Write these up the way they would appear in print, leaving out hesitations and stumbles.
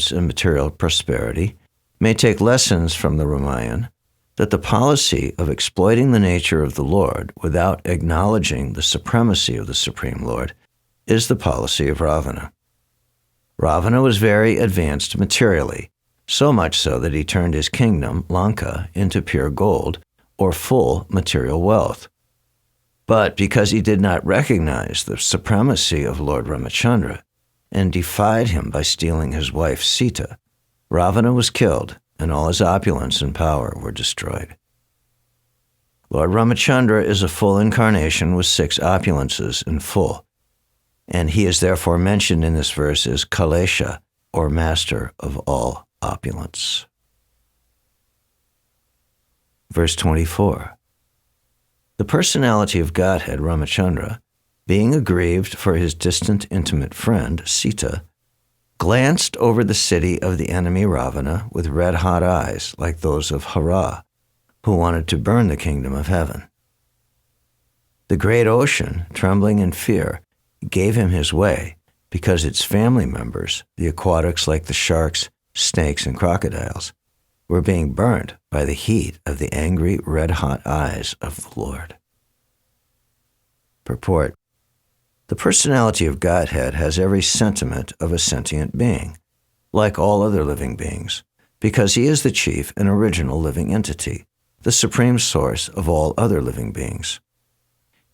opulence and material prosperity may take lessons from the Ramayana that the policy of exploiting the nature of the Lord without acknowledging the supremacy of the Supreme Lord is the policy of Ravana. Ravana was very advanced materially, so much so that he turned his kingdom, Lanka, into pure gold, or full material wealth. But because he did not recognize the supremacy of Lord Ramachandra and defied him by stealing his wife Sita, Ravana was killed and all his opulence and power were destroyed. Lord Ramachandra is a full incarnation with 6 opulences in full, and he is therefore mentioned in this verse as Kalesha, or master of all opulence. Verse 24. The personality of Godhead, Ramachandra, being aggrieved for his distant intimate friend, Sita, glanced over the city of the enemy Ravana with red-hot eyes like those of Hara, who wanted to burn the kingdom of heaven. The great ocean, trembling in fear, gave him his way because its family members, the aquatics like the sharks, snakes, and crocodiles, were being burnt by the heat of the angry, red-hot eyes of the Lord. Purport. The personality of Godhead has every sentiment of a sentient being, like all other living beings, because he is the chief and original living entity, the supreme source of all other living beings.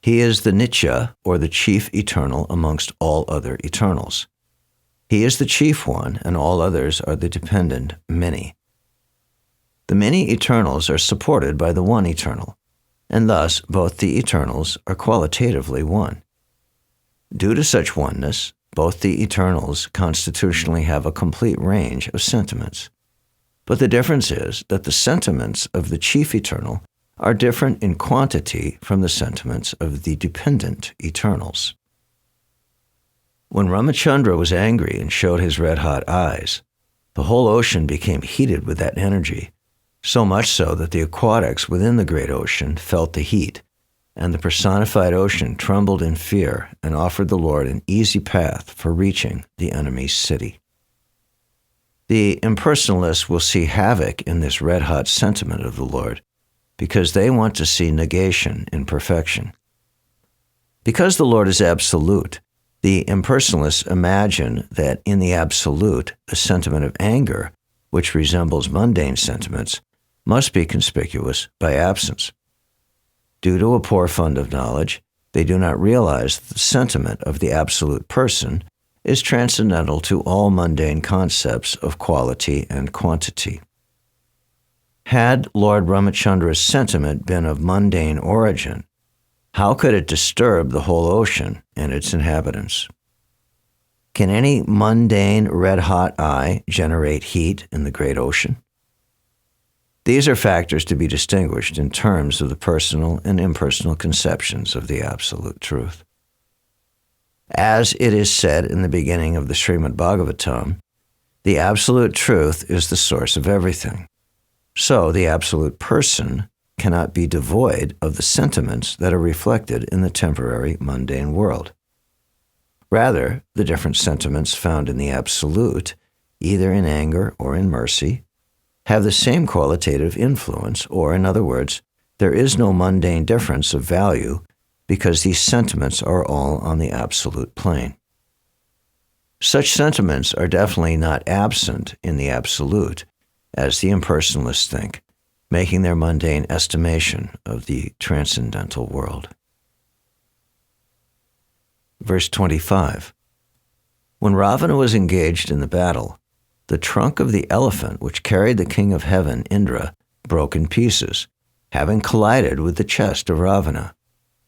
He is the Nitya, or the chief eternal amongst all other eternals. He is the chief one, and all others are the dependent many. The many eternals are supported by the one eternal, and thus both the eternals are qualitatively one. Due to such oneness, both the eternals constitutionally have a complete range of sentiments. But the difference is that the sentiments of the chief eternal are different in quantity from the sentiments of the dependent eternals. When Ramachandra was angry and showed his red-hot eyes, the whole ocean became heated with that energy, so much so that the aquatics within the great ocean felt the heat, and the personified ocean trembled in fear and offered the Lord an easy path for reaching the enemy's city. The impersonalists will see havoc in this red-hot sentiment of the Lord because they want to see negation in perfection. Because the Lord is absolute, the impersonalists imagine that in the absolute, the sentiment of anger, which resembles mundane sentiments, must be conspicuous by absence. Due to a poor fund of knowledge, they do not realize that the sentiment of the absolute person is transcendental to all mundane concepts of quality and quantity. Had Lord Ramachandra's sentiment been of mundane origin, how could it disturb the whole ocean and its inhabitants? Can any mundane red-hot eye generate heat in the great ocean? These are factors to be distinguished in terms of the personal and impersonal conceptions of the absolute truth. As it is said in the beginning of the Srimad Bhagavatam, the absolute truth is the source of everything. So the absolute person cannot be devoid of the sentiments that are reflected in the temporary mundane world. Rather, the different sentiments found in the absolute, either in anger or in mercy, have the same qualitative influence, or in other words, there is no mundane difference of value because these sentiments are all on the absolute plane. Such sentiments are definitely not absent in the absolute, as the impersonalists think, making their mundane estimation of the transcendental world. Verse 25. When Ravana was engaged in the battle, the trunk of the elephant which carried the king of heaven, Indra, broke in pieces, having collided with the chest of Ravana,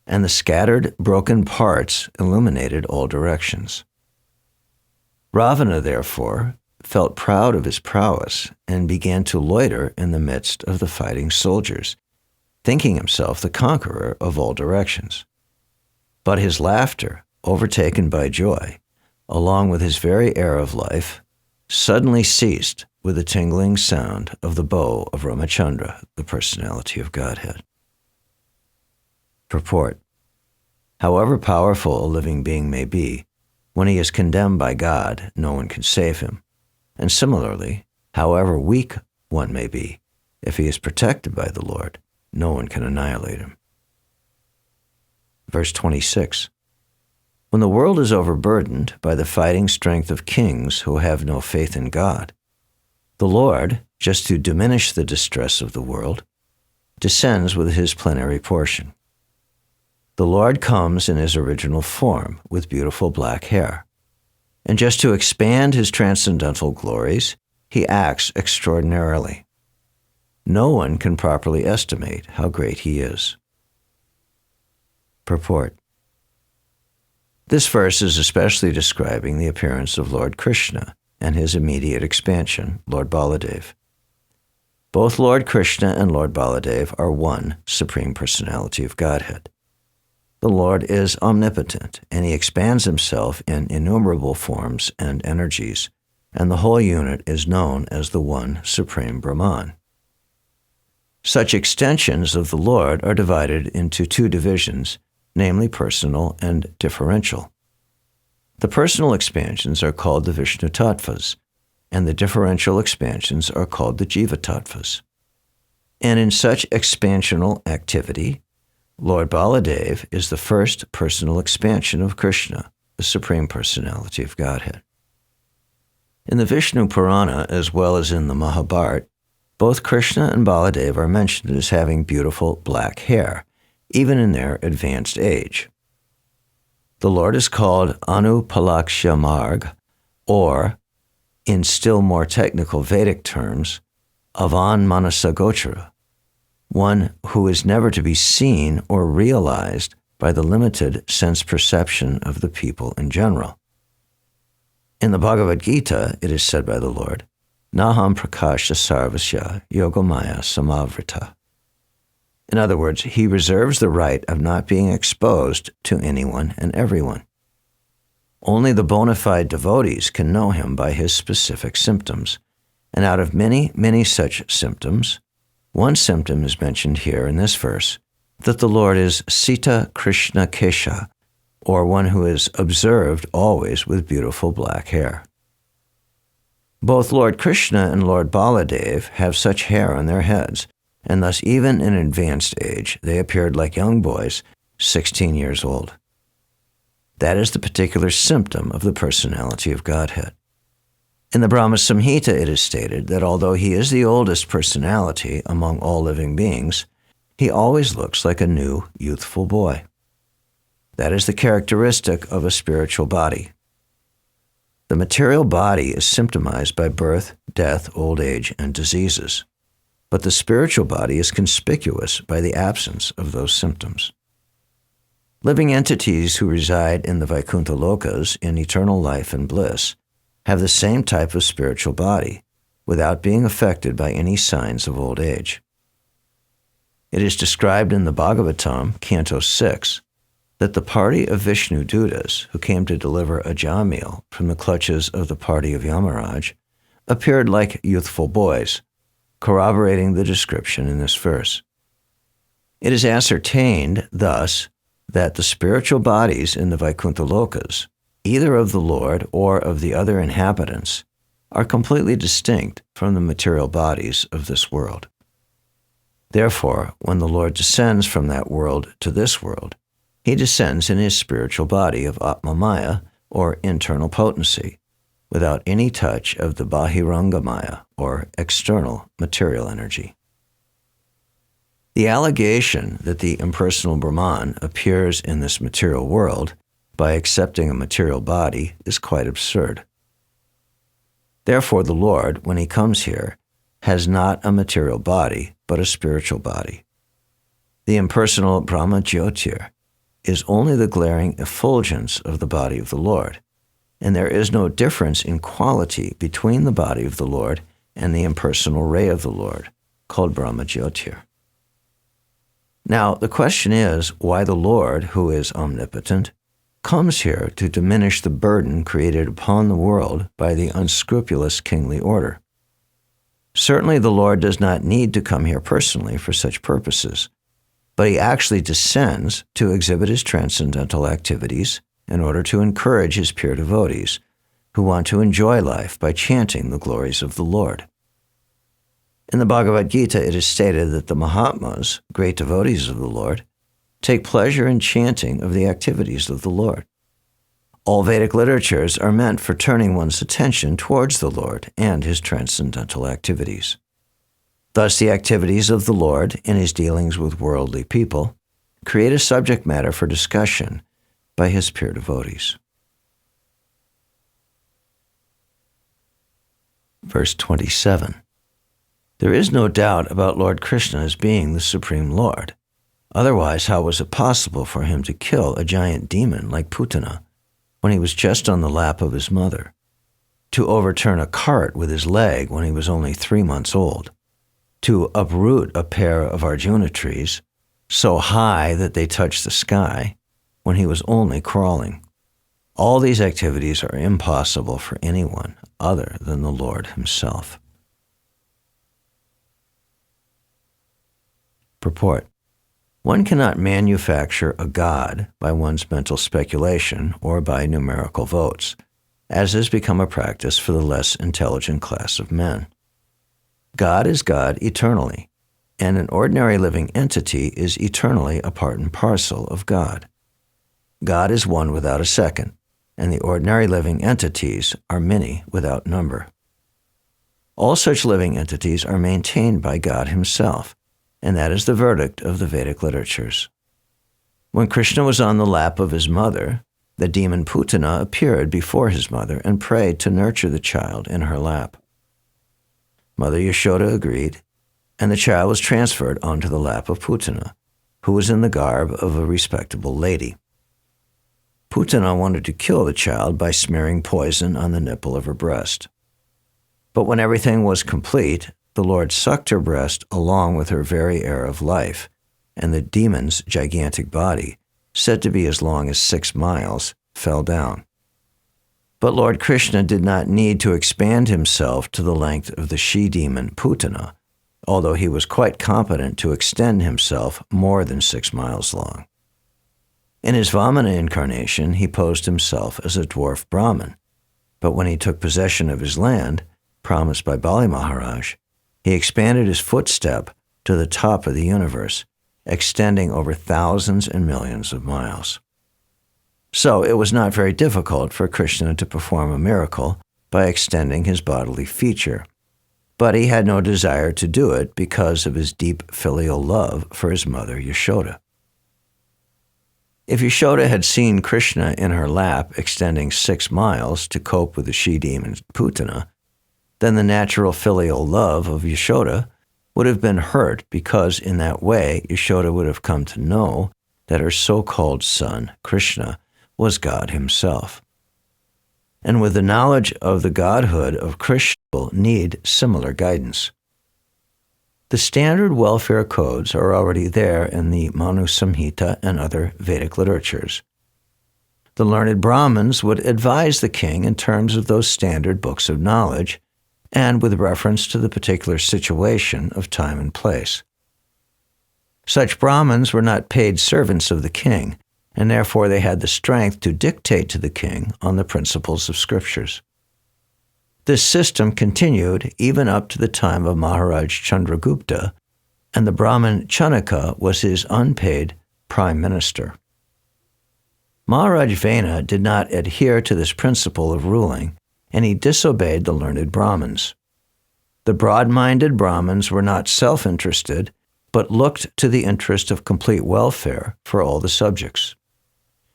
and the scattered, broken parts illuminated all directions. Ravana, therefore, felt proud of his prowess and began to loiter in the midst of the fighting soldiers, thinking himself the conqueror of all directions. But his laughter, overtaken by joy, along with his very air of life, suddenly ceased with the tingling sound of the bow of Ramachandra, the personality of Godhead. Purport. However powerful a living being may be, when he is condemned by God, no one can save him, And similarly, however weak one may be, if he is protected by the Lord, no one can annihilate him. Verse 26. When the world is overburdened by the fighting strength of kings who have no faith in God, the Lord, just to diminish the distress of the world, descends with his plenary portion. The Lord comes in his original form with beautiful black hair, and just to expand his transcendental glories, he acts extraordinarily. No one can properly estimate how great he is. Purport. This verse is especially describing the appearance of Lord Krishna and his immediate expansion, Lord Baladev. Both Lord Krishna and Lord Baladev are one Supreme Personality of Godhead. The Lord is omnipotent, and he expands himself in innumerable forms and energies, and the whole unit is known as the one Supreme Brahman. Such extensions of the Lord are divided into two divisions, namely personal and differential. The personal expansions are called the Vishnu Tattvas, and the differential expansions are called the Jiva Tattvas. And in such expansional activity, Lord Baladev is the first personal expansion of Krishna, the Supreme Personality of Godhead. In the Vishnu Purana, as well as in the Mahabharata, both Krishna and Baladev are mentioned as having beautiful black hair, even in their advanced age. The Lord is called Anupalaksha Marg, or, in still more technical Vedic terms, Avan Manasa Gochara, one who is never to be seen or realized by the limited sense perception of the people in general. In the Bhagavad Gita, it is said by the Lord, Naham Prakasha Sarvasya Yogamaya Samavrita. In other words, he reserves the right of not being exposed to anyone and everyone. Only the bona fide devotees can know him by his specific symptoms, and out of many, many such symptoms, one symptom is mentioned here in this verse, that the Lord is Sita Krishna Kesha, or one who is observed always with beautiful black hair. Both Lord Krishna and Lord Baladev have such hair on their heads, and thus even in advanced age they appeared like young boys, 16 years old. That is the particular symptom of the personality of Godhead. In the Brahma Samhita it is stated that although he is the oldest personality among all living beings, he always looks like a new, youthful boy. That is the characteristic of a spiritual body. The material body is symptomized by birth, death, old age, and diseases. But the spiritual body is conspicuous by the absence of those symptoms. Living entities who reside in the Vaikuntha Lokas in eternal life and bliss have the same type of spiritual body, without being affected by any signs of old age. It is described in the Bhagavatam, Canto 6, that the party of Vishnu Dutas, who came to deliver a Jamil from the clutches of the party of Yamaraj, appeared like youthful boys, corroborating the description in this verse. It is ascertained, thus, that the spiritual bodies in the Vaikuntha Lokas, either of the Lord or of the other inhabitants, are completely distinct from the material bodies of this world. Therefore, when the Lord descends from that world to this world, he descends in his spiritual body of Atmamaya, or internal potency, without any touch of the Bahirangamaya, or external material energy. The allegation that the impersonal Brahman appears in this material world by accepting a material body is quite absurd. Therefore, the Lord, when he comes here, has not a material body, but a spiritual body. The impersonal Brahma Jyotir is only the glaring effulgence of the body of the Lord, and there is no difference in quality between the body of the Lord and the impersonal ray of the Lord, called Brahma Jyotir. Now, the question is why the Lord, who is omnipotent, comes here to diminish the burden created upon the world by the unscrupulous kingly order. Certainly the Lord does not need to come here personally for such purposes, but he actually descends to exhibit his transcendental activities in order to encourage his pure devotees, who want to enjoy life by chanting the glories of the Lord. In the Bhagavad Gita, it is stated that the Mahatmas, great devotees of the Lord, take pleasure in chanting of the activities of the Lord. All Vedic literatures are meant for turning one's attention towards the Lord and his transcendental activities. Thus, the activities of the Lord in his dealings with worldly people create a subject matter for discussion by his pure devotees. Verse 27. There is no doubt about Lord Krishna as being the Supreme Lord. Otherwise, how was it possible for him to kill a giant demon like Putana when he was just on the lap of his mother, to overturn a cart with his leg when he was only 3 months old, to uproot a pair of Arjuna trees so high that they touched the sky when he was only crawling? All these activities are impossible for anyone other than the Lord himself. Purport. One cannot manufacture a god by one's mental speculation or by numerical votes, as has become a practice for the less intelligent class of men. God is God eternally, and an ordinary living entity is eternally a part and parcel of God. God is one without a second, and the ordinary living entities are many without number. All such living entities are maintained by God himself, and that is the verdict of the Vedic literatures. When Krishna was on the lap of his mother, the demon Putana appeared before his mother and prayed to nurture the child in her lap. Mother Yashoda agreed, and the child was transferred onto the lap of Putana, who was in the garb of a respectable lady. Putana wanted to kill the child by smearing poison on the nipple of her breast. But when everything was complete, the Lord sucked her breast along with her very air of life, and the demon's gigantic body, said to be as long as 6 miles, fell down. But Lord Krishna did not need to expand himself to the length of the she-demon Putana, although he was quite competent to extend himself more than 6 miles long. In his Vamana incarnation, he posed himself as a dwarf Brahmin, but when he took possession of his land, promised by Bali Maharaj, he expanded his footstep to the top of the universe, extending over thousands and millions of miles. So it was not very difficult for Krishna to perform a miracle by extending his bodily feature, but he had no desire to do it because of his deep filial love for his mother Yashoda. If Yashoda had seen Krishna in her lap extending 6 miles to cope with the she-demon Putana, then the natural filial love of Yashoda would have been hurt, because in that way Yashoda would have come to know that her so-called son, Krishna, was God himself. And with the knowledge of the godhood of Krishna, will need similar guidance. The standard welfare codes are already there in the Manu Samhita and other Vedic literatures. The learned Brahmins would advise the king in terms of those standard books of knowledge, and with reference to the particular situation of time and place. Such Brahmins were not paid servants of the king, and therefore they had the strength to dictate to the king on the principles of scriptures. This system continued even up to the time of Maharaj Chandragupta, and the Brahmin Chanaka was his unpaid prime minister. Maharaj Vena did not adhere to this principle of ruling, and he disobeyed the learned Brahmins. The broad-minded Brahmins were not self-interested, but looked to the interest of complete welfare for all the subjects.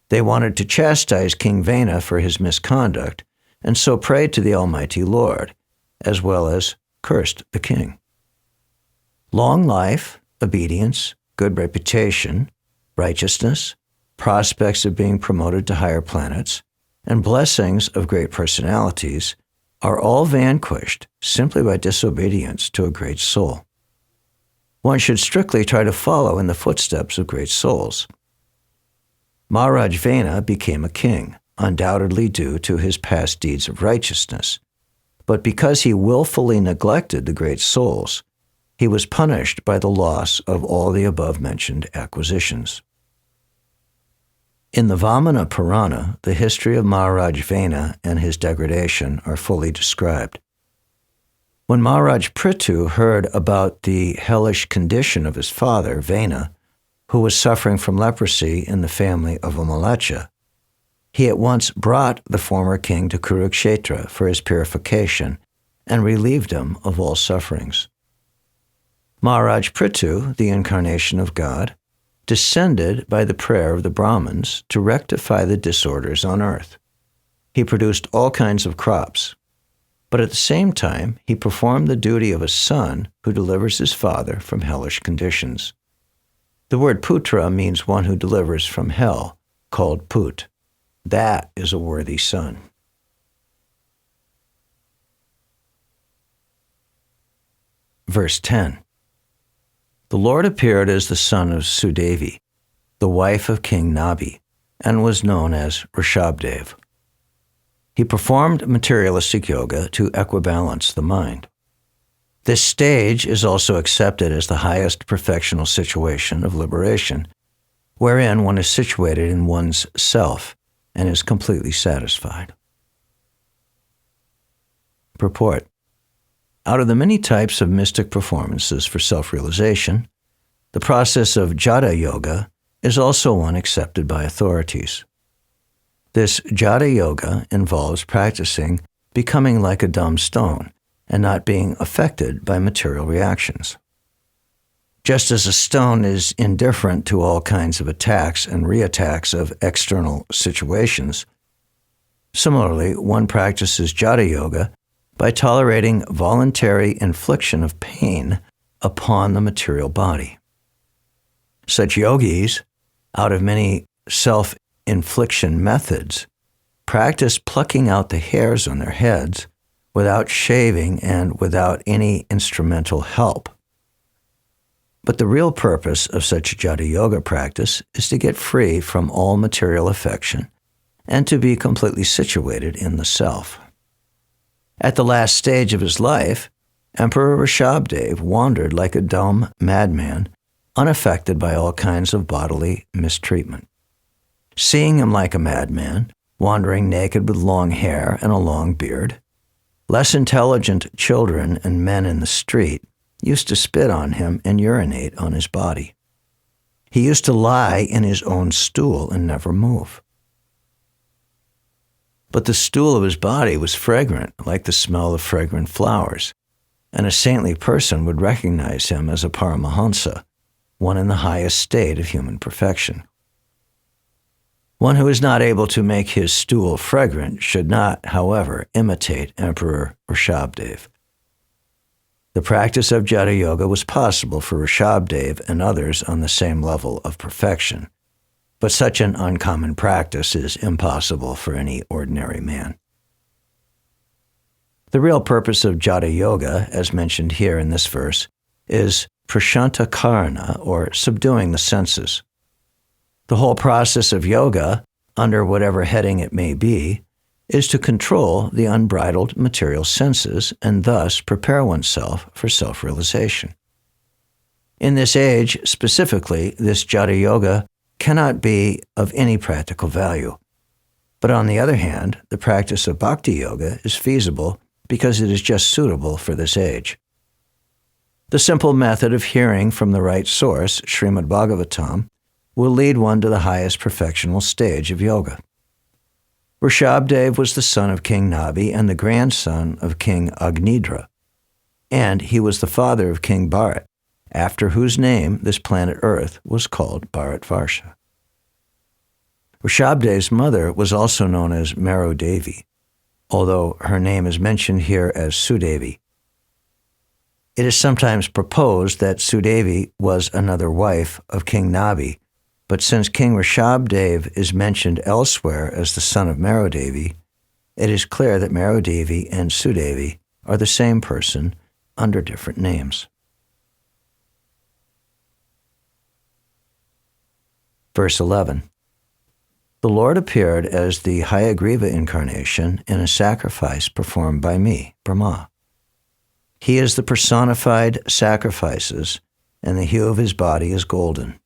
They wanted to chastise King Vena for his misconduct, and so prayed to the Almighty Lord, as well as cursed the king. Long life, obedience, good reputation, righteousness, prospects of being promoted to higher planets, and blessings of great personalities are all vanquished simply by disobedience to a great soul. One should strictly try to follow in the footsteps of great souls. Maharaj Vena became a king, undoubtedly due to his past deeds of righteousness, but because he willfully neglected the great souls, he was punished by the loss of all the above-mentioned acquisitions. In the Vamana Purana, the history of Maharaj Vena and his degradation are fully described. When Maharaj Prithu heard about the hellish condition of his father, Vena, who was suffering from leprosy in the family of Amalacha, he at once brought the former king to Kurukshetra for his purification and relieved him of all sufferings. Maharaj Prithu, the incarnation of God, descended by the prayer of the Brahmins to rectify the disorders on earth. He produced all kinds of crops, but at the same time he performed the duty of a son who delivers his father from hellish conditions. The word putra means one who delivers from hell, called put. That is a worthy son. Verse 10. The Lord appeared as the son of Sudevi, the wife of King Nabi, and was known as Rishabdev. He performed materialistic yoga to equibalance the mind. This stage is also accepted as the highest perfectional situation of liberation, wherein one is situated in one's self and is completely satisfied. Purport. Out of the many types of mystic performances for self-realization, the process of Jata Yoga is also one accepted by authorities. This Jata Yoga involves practicing becoming like a dumb stone and not being affected by material reactions. Just as a stone is indifferent to all kinds of attacks and reattacks of external situations, similarly, one practices Jata Yoga by tolerating voluntary infliction of pain upon the material body. Such yogis, out of many self-infliction methods, practice plucking out the hairs on their heads without shaving and without any instrumental help. But the real purpose of such Jata Yoga practice is to get free from all material affection and to be completely situated in the self. At the last stage of his life, Emperor Rishabdev wandered like a dumb madman, unaffected by all kinds of bodily mistreatment. Seeing him like a madman, wandering naked with long hair and a long beard, less intelligent children and men in the street used to spit on him and urinate on his body. He used to lie in his own stool and never move. But the stool of his body was fragrant, like the smell of fragrant flowers, and a saintly person would recognize him as a Paramahansa, one in the highest state of human perfection. One who is not able to make his stool fragrant should not, however, imitate Emperor Rishabdev. The practice of Jata Yoga was possible for Rishabdev and others on the same level of perfection, but such an uncommon practice is impossible for any ordinary man. The real purpose of Jata Yoga, as mentioned here in this verse, is prashanta karana, or subduing the senses. The whole process of yoga, under whatever heading it may be, is to control the unbridled material senses and thus prepare oneself for self-realization. In this age, specifically, this Jata Yoga cannot be of any practical value. But on the other hand, the practice of Bhakti Yoga is feasible because it is just suitable for this age. The simple method of hearing from the right source, Srimad Bhagavatam, will lead one to the highest perfectional stage of yoga. Rishabdev was the son of King Nabi and the grandson of King Agnidra, and he was the father of King Bharat, after whose name this planet Earth was called Bharatvarsha. Rishabdev's mother was also known as Mero Devi, although her name is mentioned here as Sudevi. It is sometimes proposed that Sudevi was another wife of King Nabi, but since King Rishabdev is mentioned elsewhere as the son of Mero Devi, it is clear that Mero Devi and Sudevi are the same person under different names. Verse 11. The Lord appeared as the Hayagriva incarnation in a sacrifice performed by me, Brahma. He is the personified sacrifices, and the hue of his body is golden.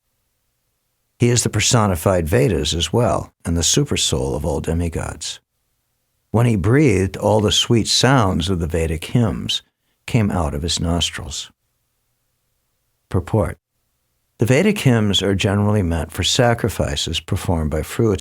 He is the personified Vedas as well, and the supersoul of all demigods. When he breathed, all the sweet sounds of the Vedic hymns came out of his nostrils. Purport. The Vedic hymns are generally meant for sacrifices performed by fruits